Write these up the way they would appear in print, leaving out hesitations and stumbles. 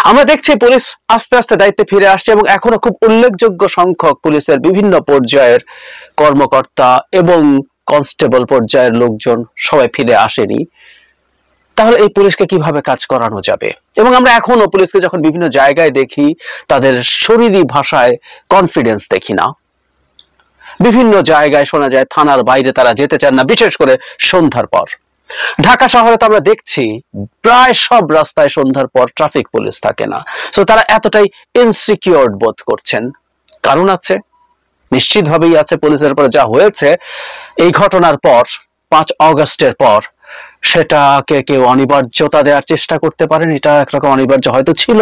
আমরা দেখছি পুলিশ আস্তে আস্তে দায়িত্বে ফিরে আসছে এবং এখনো খুব উল্লেখযোগ্য সংখ্যক পুলিশের বিভিন্ন পর্যায়ের কর্মকর্তা এবং কনস্টেবল পর্যায়ের লোকজন সবাই ফিরে আসেনি। তাহলে এই পুলিশকে কিভাবে কাজ করানো যাবে? এবং আমরা এখনো পুলিশকে যখন বিভিন্ন জায়গায় দেখি, তাদের শরীরী ভাষায় কনফিডেন্স দেখি না। বিভিন্ন জায়গায় শোনা যায় থানার বাইরে তারা যেতে চান না, বিশেষ করে সন্ধ্যার পর। ঢাকা শহরে তো আমরা দেখছি প্রায় সব রাস্তায় সন্ধ্যার পর ট্রাফিক পুলিশ থাকে না। সো তারা এতটাই ইনসিকিউর বোধ করছেন। কারণ আছে, নিশ্চিতভাবেই আছে। পুলিশের উপরে যা হয়েছে এই ঘটনার পর, 5 অগস্টের পর, সেটাকে কেউ অনিবার্যতা দেওয়ার চেষ্টা করতে পারেন। এটা একরকম অনিবার্য হয়তো ছিল,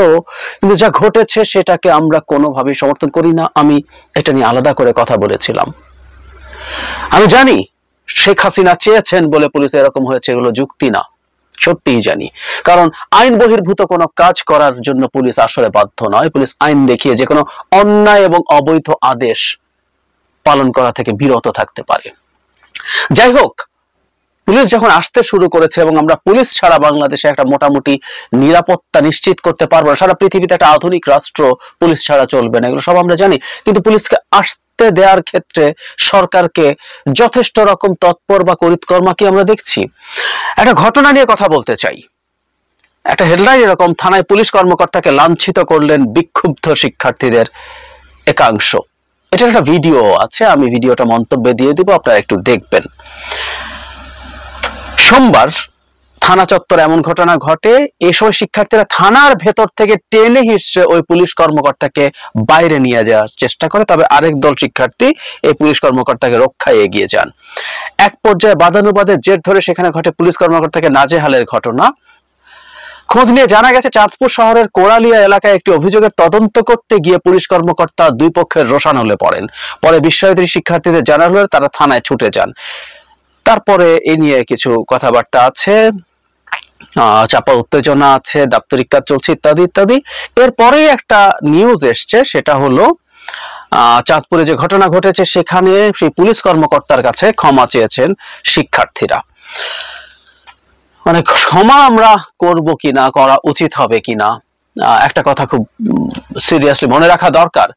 কিন্তু যা ঘটেছে সেটাকে আমরা কোনোভাবেই সমর্থন করি না। আমি এটা নিয়ে আলাদা করে কথা বলেছিলাম। আমি জানি শেখ হাসিনা চেয়েছেন বলে পুলিশ এরকম হয়েছে, এগুলো যুক্তি না, সত্যিই জানি। কারণ আইন বহির্ভূত কোনো কাজ করার জন্য পুলিশ আসলে বাধ্য নয়। পুলিশ আইন দেখিয়ে যে কোনো অন্যায় এবং অবৈধ আদেশ পালন করা থেকে বিরত থাকতে পারে। যাই হোক, পুলিশ যখন আসতে শুরু করেছে এবং আমরা পুলিশ ছাড়া বাংলাদেশে একটা মোটামুটি নিরাপত্তা নিশ্চিত করতে পারবো না, সারা পৃথিবীতে একটা আধুনিক রাষ্ট্র পুলিশ ছাড়া চলবে না, এগুলো সব আমরা জানি। কিন্তু পুলিশকে আসতে দেওয়ার ক্ষেত্রে সরকারকে যথেষ্ট রকম তৎপর বা করিতকর্মা কি আমরা দেখছি। একটা ঘটনা নিয়ে কথা বলতে চাই। একটা হেডলাইন এরকম, থানায় পুলিশ কর্মকর্তাকে লাঞ্ছিত করলেন বিক্ষুব্ধ শিক্ষার্থীদের একাংশ। এটার একটা ভিডিও আছে, আমি ভিডিওটা মন্তব্যে দিয়ে দিব, আপনারা একটু দেখবেন। সোমবার থানা চত্বরে এমন ঘটনা ঘটে, এই সময় শিক্ষার্থীরা থানার ভেতর থেকে টেনে হিঁচড়ে ওই পুলিশ কর্মকর্তাকে বাইরে নিয়ে যাওয়ার চেষ্টা করে। তবে আরেক দল শিক্ষার্থী এই পুলিশ কর্মকর্তাকে রক্ষায় এগিয়ে যান। এক পর্যায়ে বাদানুবাদের জের ধরে সেখানে ঘটে পুলিশ কর্মকর্তাকে নাজেহালের ঘটনা। খোঁজ নিয়ে জানা গেছে চাঁদপুর শহরের কোরালিয়া এলাকায় একটি অভিযোগের তদন্ত করতে গিয়ে পুলিশ কর্মকর্তা দুই পক্ষের রোষানলে পড়েন। পরে বিস্ময়িত শিক্ষার্থীদের জানা হলে তারা থানায় ছুটে যান। তারপরে এ নিয়ে কিছু কথাবার্তা আছে, চাপা উত্তেজনা আছে, দাপ্তরিক কাজ চলছে, ইত্যাদি ইত্যাদি। এরপরেই একটা নিউজ এসছে, সেটা হলো চাঁদপুরে যে ঘটনা ঘটেছে সেখানে সেই পুলিশ কর্মকর্তার কাছে ক্ষমা চেয়েছেন শিক্ষার্থীরা। মানে ক্ষমা আমরা করব কিনা, করা উচিত হবে কিনা, একটা কথা খুব সিরিয়াসলি মনে রাখা দরকার।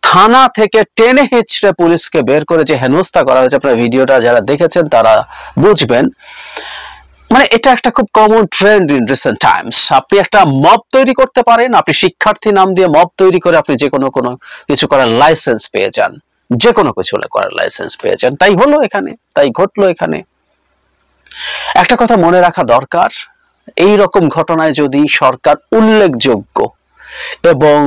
থানা থেকে টেনে হিচড়ে পুলিশকে বের করে যে হেনস্থা করা হয়েছে, আপনারা ভিডিওটা যারা দেখেছেন তারা বুঝবেন। মানে এটা একটা খুব common trend in recent Times. আপনি একটা মব তৈরি করতে পারেন, আপনি শিক্ষার্থী নাম দিয়ে মব তৈরি করে আপনি যে কোনো কিছু করার লাইসেন্স পেয়ে যান, যে কোনো কিছু করার লাইসেন্স পেয়ে যান। তাই হলো এখানে, তাই ঘটলো এখানে। একটা কথা মনে রাখা দরকার, এই রকম ঘটনায় যদি সরকার উল্লেখযোগ্য এবং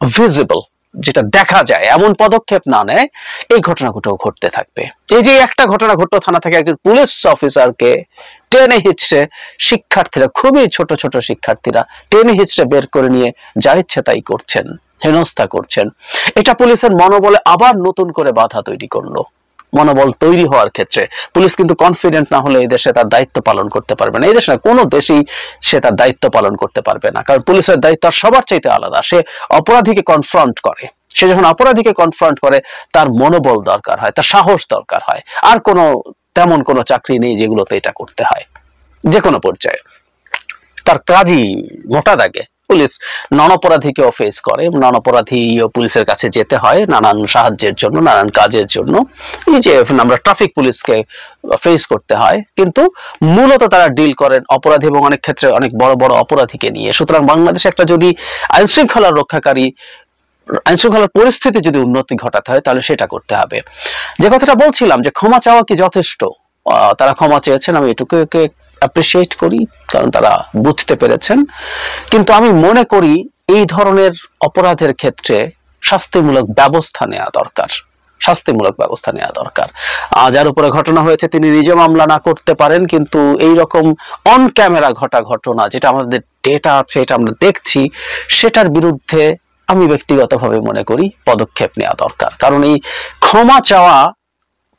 ভিজিবল, যেটা দেখা যায়, এমন পদক্ষেপ না নেয়, এই ঘটনাগুলো ঘটতে থাকবে। এই যে একটা ঘটনা ঘটলো, থানা থেকে একজন পুলিশ অফিসারকে টেনে হিচড়ে শিক্ষার্থীরা, খুবই ছোট ছোট শিক্ষার্থীরা টেনে হিচড়ে বের করে নিয়ে যা ইচ্ছে তাই করছেন, হেনস্থা করছেন। এটা পুলিশের মনোবলে আবার নতুন করে বাধা তৈরি করলো। মনোবল তৈরি হওয়ার ক্ষেত্রে পুলিশ কিন্তু কনফিডেন্ট না হলে এই দেশে তার দায়িত্ব পালন করতে পারবে না। এই দেশে না, কোনো দেশেই সে তার দায়িত্ব পালন করতে পারবে না। কারণ পুলিশের দায়িত্ব সবার চাইতে আলাদা। সে অপরাধীকে কনফ্রন্ট করে, সে যখন অপরাধীকে কনফ্রন্ট করে তার মনোবল দরকার হয়, তার সাহস দরকার হয়। আর কোনো তেমন কোনো চাকরি নেই যেগুলোতে এটা করতে হয়। যে কোনো পর্যায়ে তার কাজই মোটা দাগে পুলিশ নন অপরাধীকেও ফেস করে, নন অপরাধীও পুলিশের কাছে যেতে হয় নানান সাহায্যের জন্য, নানান কাজের জন্য। এই যে আমরা ট্রাফিক পুলিশকে ফেস করতে হয়, কিন্তু মূলত তারা ডিল করেন অপরাধী এবং অনেক ক্ষেত্রে অনেক বড় বড় অপরাধীকে নিয়ে। সুতরাং বাংলাদেশে একটা যদি আইন শৃঙ্খলার রক্ষাকারী, আইন শৃঙ্খলার পরিস্থিতি যদি উন্নতি ঘটাতে হয় তাহলে সেটা করতে হবে। যে কথাটা বলছিলাম যে ক্ষমা চাওয়া কি যথেষ্ট, তারা ক্ষমা চেয়েছেন, আমি এটুকুকে অ্যাপ্রিসিয়েট করি, কারণ তারা বুঝতে পেরেছেন। কিন্তু আমি মনে করি এই ধরনের অপরাধের ক্ষেত্রে শাস্তিমূলক ব্যবস্থা নেওয়া দরকার, শাস্তিমূলক ব্যবস্থা নেওয়া দরকার। যার উপরে ঘটনা হয়েছে তিনি নিজে মামলা না করতে পারেন, কিন্তু এই রকম অন ক্যামেরা ঘটা ঘটনা, যেটা আমাদের ডেটা আছে, এটা আমরা দেখছি, সেটার বিরুদ্ধে আমি ব্যক্তিগতভাবে মনে করি পদক্ষেপ নেওয়া দরকার। কারণ এই ক্ষমা চাওয়া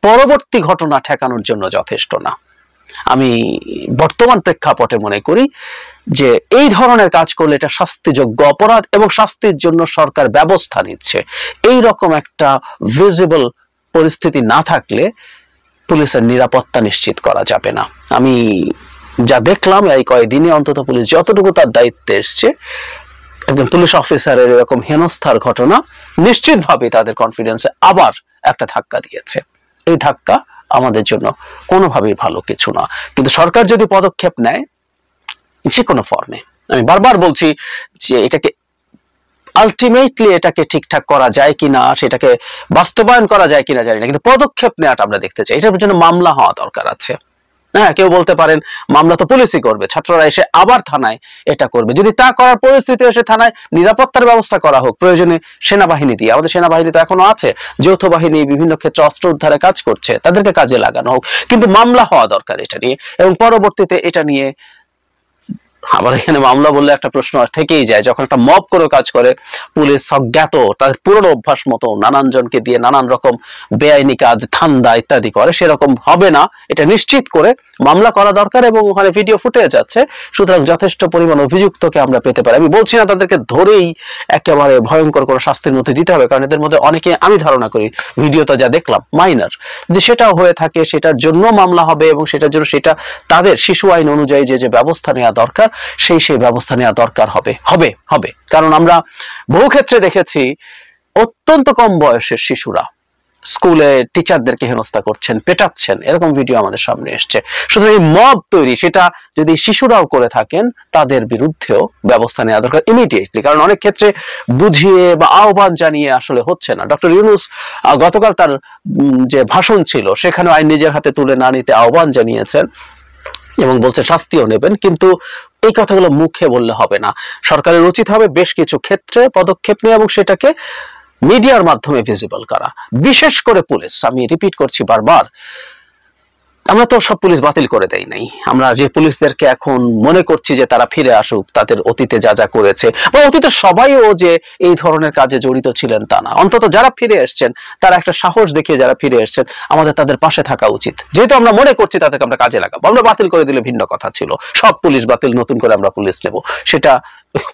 পরবর্তী ঘটনা ঠেকানোর জন্য যথেষ্ট না। আমি বর্তমান প্রেক্ষাপটে মনে করি যে এই ধরনের কাজ করলে এটা শাস্তিযোগ্য অপরাধ এবং শাস্তির জন্য সরকার ব্যবস্থা নিচ্ছে। এই রকম একটা ভিজিবল পরিস্থিতি না থাকলে পুলিশের নিরাপত্তা নিশ্চিত করা যাবে না। আমি যা দেখলাম এই কয়েকদিনে অন্তত পুলিশ যতটুকু তার দায়িত্বে এসছে, একজন পুলিশ অফিসারের এরকম হেনস্থার ঘটনা নিশ্চিতভাবে তাদের কনফিডেন্সে আবার একটা ধাক্কা দিয়েছে। এই ধাক্কা আমাদের জন্য কোনোভাবেই ভালো কিছু না। কিন্তু সরকার যদি পদক্ষেপ নেয় যে কোনো ফর্মে, আমি বারবার বলছি যে এটাকে আলটিমেটলি এটাকে ঠিকঠাক করা যায় কিনা, সেটাকে বাস্তবায়ন করা যায় কিনা জানি না, কিন্তু পদক্ষেপ নেওয়াটা আমরা দেখতে চাই। এটার জন্য মামলা হওয়া দরকার আছে। হ্যাঁ, কেউ বলতে পারেন মামলা তো পুলিশই করবে, ছাত্ররা এসে আবার থানায় এটা করবে। যদি তা করার পরিস্থিতি এসে থানায় নিরাপত্তার ব্যবস্থা করা হোক, প্রয়োজনে সেনাবাহিনী দিয়ে, আমাদের সেনাবাহিনী তো এখনো আছে, যৌথ বাহিনী বিভিন্ন ক্ষেত্রে অস্ত্র উদ্ধারে কাজ করছে, তাদেরকে কাজে লাগানো হোক, কিন্তু মামলা হওয়া দরকার এটা নিয়ে। এবং পরবর্তীতে এটা নিয়ে আবার এখানে মামলা বললে একটা প্রশ্ন থেকেই যায়, যখন একটা মব করে কাজ করে পুলিশ অজ্ঞাত তার পুরনো অভ্যাস মতো নানান জনকে দিয়ে নানান রকম বেআইনি কাজ, ধান্দা ইত্যাদি করে, সেরকম হবে না এটা নিশ্চিত করে মামলা করা দরকার। এবং ওখানে ভিডিও ফুটেজ আছে, সুতরাং যথেষ্ট পরিমাণ অভিযুক্তকে আমরা পেতে পারি। আমি বলছি না তাদেরকে ধরেই একেবারে ভয়ঙ্কর কোনো শাস্তির মধ্যে দিতে হবে, কারণ এদের মধ্যে অনেকে, আমি ধারণা করি ভিডিওটা যা দেখলাম মাইনার, যদি সেটাও হয়ে থাকে সেটার জন্য মামলা হবে এবং সেটার জন্য সেটা তাদের শিশু আইন অনুযায়ী যে ব্যবস্থা নেওয়া দরকার সেই ব্যবস্থা নেওয়া দরকার হবে হবে হবে কারণ আমরা বহু ক্ষেত্রে দেখেছি অত্যন্ত কম বয়সের শিশুরা স্কুলে টিচারদেরকে হেনস্থা করছেন, পেটাচ্ছেন, এরকম ভিডিও আমাদের সামনে এসছে। সুতরাং এই মব তৈরি, সেটা যদি শিশুরাও করে থাকেন তাদের বিরুদ্ধেও ব্যবস্থা নেওয়া দরকার ইমিডিয়েটলি, কারণ অনেক ক্ষেত্রে বুঝিয়ে বা আহ্বান জানিয়ে আসলে হচ্ছে না। ডক্টর ইউনূস গতকাল তার যে ভাষণ ছিল সেখানে আইন নিজের হাতে তুলে না নিতে আহ্বান জানিয়েছেন এবং বলছে শাস্তিও নেবেন, কিন্তু এই কথাগুলো মুখে বললে হবে না। সরকারের উচিত হবে বেশ কিছু ক্ষেত্রে পদক্ষেপ নেওয়া এবং সেটাকে মিডিয়ার মাধ্যমে ভিজিবল করা। বিশেষ করে পুলিশ, আমি রিপিট করছি বারবার, আমরা তো সব পুলিশ বাতিল করে দেই নাই। আমরা যে পুলিশদেরকে এখন মনে করছি যে তারা ফিরে আসুক, তাদের অতীতে যা যা করেছে, বা অতীতে সবাইও যে এই ধরনের কাজে জড়িত ছিলেন তা না, অন্তত যারা ফিরে এসছেন তারা একটা সাহস দেখিয়ে যারা ফিরে এসছেন, আমাদের তাদের পাশে থাকা উচিত। যেহেতু আমরা মনে করছি তাদেরকে আমরা কাজে লাগাবো, আমরা বাতিল করে দিলে ভিন্ন কথা ছিল, সব পুলিশ বাতিল, নতুন করে আমরা পুলিশ নেব, সেটা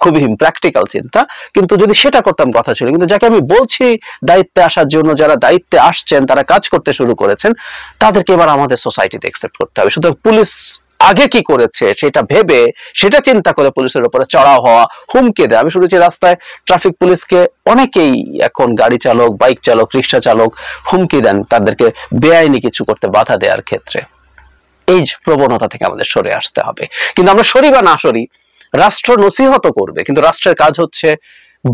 খুবই প্র্যাকটিক্যাল চিন্তা, কিন্তু যদি সেটা করতাম কথা ছিল। কিন্তু যাকে আমি বলছি দায়িত্বে আসার জন্য, যারা দায়িত্বে আসছেন, তারা কাজ করতে শুরু করেছেন, তাদেরকে এবার আমাদের সোসাইটিতে অ্যাকসেপ্ট করতে হবে। সুতরাং পুলিশ আগে কি করেছে সেটা ভেবে, সেটা চিন্তা করে পুলিশের উপরে চড়াও হওয়া, হুমকি দেয়। আমি শুনেছি রাস্তায় ট্রাফিক পুলিশকে অনেকেই এখন গাড়ি চালক, বাইক চালক, রিক্সা চালক হুমকি দেন তাদেরকে বেআইনি কিছু করতে বাধা দেওয়ার ক্ষেত্রে। এই প্রবণতা থেকে আমাদের সরে আসতে হবে। কিন্তু আমরা সরি বা না সরি, রাষ্ট্র নসিহত করবে, কিন্তু রাষ্ট্রের কাজ হচ্ছে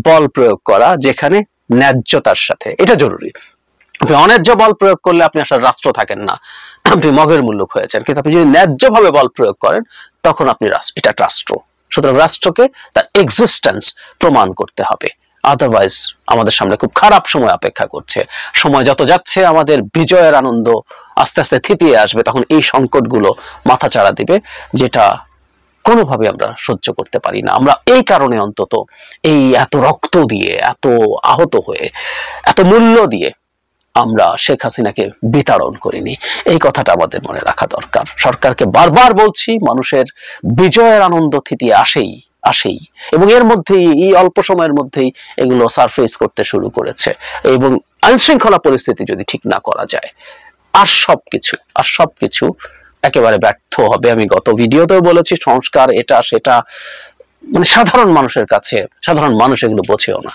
বল প্রয়োগ করা, যেখানে ন্যায্যতার সাথে, এটা জরুরি। আপনি অন্যায্য বল প্রয়োগ করলে আপনি আসলে রাষ্ট্র থাকেন না, আপনি মগের মূল্য হয়েছেন। কিন্তু আপনি যদি ন্যায্যভাবে বল প্রয়োগ করেন তখন আপনি এটা রাষ্ট্র। সুতরাং রাষ্ট্রকে তার এক্সিস্টেন্স প্রমাণ করতে হবে, আদারওয়াইজ আমাদের সামনে খুব খারাপ সময় অপেক্ষা করছে। সময় যত যাচ্ছে আমাদের বিজয়ের আনন্দ আস্তে আস্তে থিতিয়ে আসবে, তখন এই সংকটগুলো মাথা চাড়া দিবে, যেটা কোনোভাবে আমরা সহ্য করতে পারি না। আমরা এই কারণে অন্তত এই এত রক্ত দিয়ে, এত আহত হয়ে, এত মূল্য দিয়ে আমরা শেখ হাসিনাকে বিতাড়ন করিনি, এই কথাটা আমাদের মনে রাখা দরকার। সরকারকে বারবার বলছি, মানুষের বিজয়ের আনন্দ থিতিয়ে আসেই এবং এর মধ্যেই, এই অল্প সময়ের মধ্যেই এগুলো সারফেস করতে শুরু করেছে। এবং আইন শৃঙ্খলা পরিস্থিতি যদি ঠিক না করা যায়, আর সবকিছু একেবারে ব্যর্থ হবে। আমি গত ভিডিওতেও বলেছি, সংস্কার এটা সেটা মানে সাধারণ মানুষের কাছে, সাধারণ মানুষ এগুলো বোঝেও না।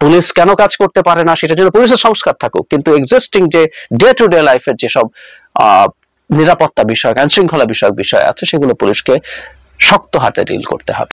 পুলিশ কেন কাজ করতে পারে না সেটার জন্য পুলিশের সংস্কার থাকুক, কিন্তু এক্সিস্টিং যে ডে টু ডে লাইফের যেসব নিরাপত্তা বিষয়ক, আইন শৃঙ্খলা বিষয়ক বিষয় আছে, সেগুলো পুলিশকে শক্ত হাতে ডিল করতে হবে।